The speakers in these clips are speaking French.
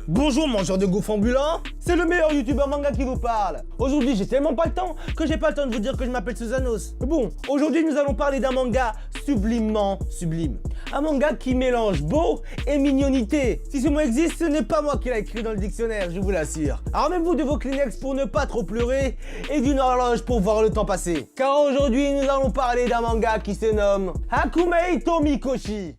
Bonjour mangeurs de gaufres ambulants, c'est le meilleur youtubeur manga qui vous parle. Aujourd'hui j'ai tellement pas le temps que j'ai pas le temps de vous dire que je m'appelle Susanos. Mais bon, aujourd'hui nous allons parler d'un manga sublimement sublime. Un manga qui mélange beau et mignonité. Si ce mot existe, ce n'est pas moi qui l'ai écrit dans le dictionnaire, je vous l'assure. Armez-vous de vos Kleenex pour ne pas trop pleurer et d'une horloge pour voir le temps passer. Car aujourd'hui nous allons parler d'un manga qui se nomme Hakumei Tomikoshi.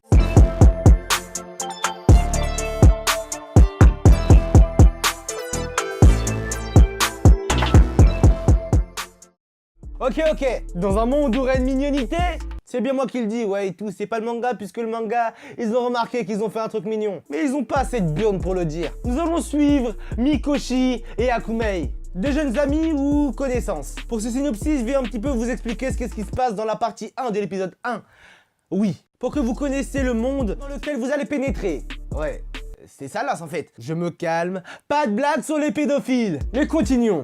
Ok, dans un monde où règne mignonité, c'est bien moi qui le dis, ouais et tout, c'est pas le manga puisque le manga, ils ont remarqué qu'ils ont fait un truc mignon. Mais ils ont pas assez de burn pour le dire. Nous allons suivre Mikoshi et Hakumei, deux jeunes amis ou connaissances. Pour ce synopsis, je vais un petit peu vous expliquer ce qui se passe dans la partie 1 de l'épisode 1. Oui, pour que vous connaissiez le monde dans lequel vous allez pénétrer. Ouais, c'est ça là en fait. Je me calme, pas de blague sur les pédophiles. Mais continuons.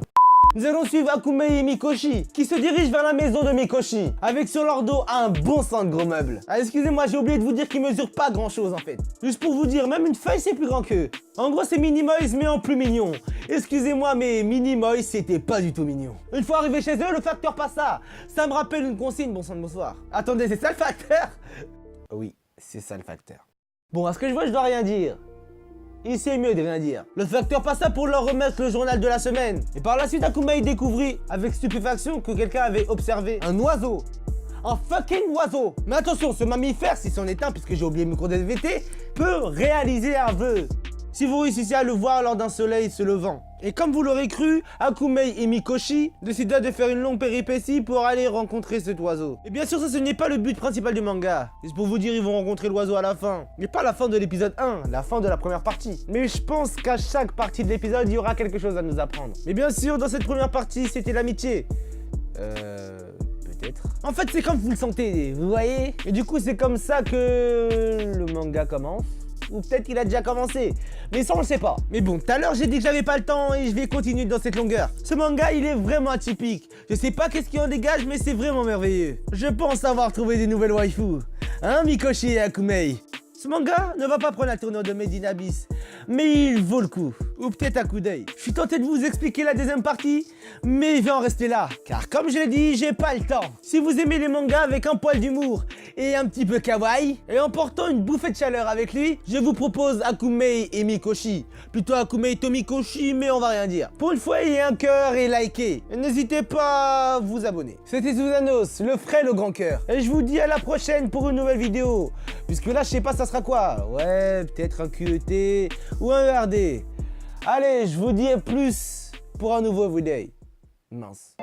Nous allons suivre Hakumei et Mikoshi, qui se dirigent vers la maison de Mikoshi, avec sur leur dos un bon sang de gros meubles. Ah, excusez-moi, j'ai oublié de vous dire qu'ils mesurent pas grand chose en fait. Juste pour vous dire, même une feuille c'est plus grand qu'eux. En gros c'est Minimoys mais en plus mignon. Excusez-moi mais Minimoys c'était pas du tout mignon. Une fois arrivé chez eux, le facteur passa. Ça me rappelle une consigne, bon sang de bonsoir. Attendez, c'est ça le facteur? Oui, c'est ça le facteur. Bon, à ce que je vois, je dois rien dire. Il sait mieux de rien dire. Le facteur passa pour leur remettre le journal de la semaine. Et par la suite, Hakumei découvrit avec stupéfaction que quelqu'un avait observé un oiseau. Un fucking oiseau. Mais attention, ce mammifère, si c'en est un, puisque j'ai oublié le micro d'SVT, peut réaliser un vœu. Si vous réussissez à le voir lors d'un soleil se levant. Et comme vous l'aurez cru, Hakumei et Mikoshi décident de faire une longue péripétie pour aller rencontrer cet oiseau. Et bien sûr, ça ce n'est pas le but principal du manga. C'est pour vous dire ils vont rencontrer l'oiseau à la fin. Mais pas la fin de l'épisode 1, la fin de la première partie. Mais je pense qu'à chaque partie de l'épisode, il y aura quelque chose à nous apprendre. Mais bien sûr, dans cette première partie, c'était l'amitié. Peut-être. En fait, c'est comme vous le sentez, vous voyez? Et du coup, c'est comme ça que le manga commence. Ou peut-être qu'il a déjà commencé, mais ça on le sait pas. Mais bon, tout à l'heure j'ai dit que j'avais pas le temps et je vais continuer dans cette longueur. Ce manga il est vraiment atypique. Je sais pas qu'est-ce qui en dégage mais c'est vraiment merveilleux. Je pense avoir trouvé des nouvelles waifus. Hein Mikoshi et Hakumei? Ce manga ne va pas prendre la tournure de Made in Abyss, mais il vaut le coup. Ou peut-être un coup d'œil. Je suis tenté de vous expliquer la deuxième partie, mais il va en rester là. Car comme je l'ai dit, j'ai pas le temps. Si vous aimez les mangas avec un poil d'humour et un petit peu kawaii, et en portant une bouffée de chaleur avec lui, je vous propose Hakumei et Mikoshi. Plutôt Hakumei Tomikoshi, mais on va rien dire. Pour une fois, ayez un cœur et likez. N'hésitez pas à vous abonner. C'était Susanos, le frêle au grand cœur. Et je vous dis à la prochaine pour une nouvelle vidéo. Puisque là, je sais pas, ça sera quoi? Ouais, peut-être un QET ou un ERD. Allez, je vous dis à plus pour un nouveau Everyday. Mince.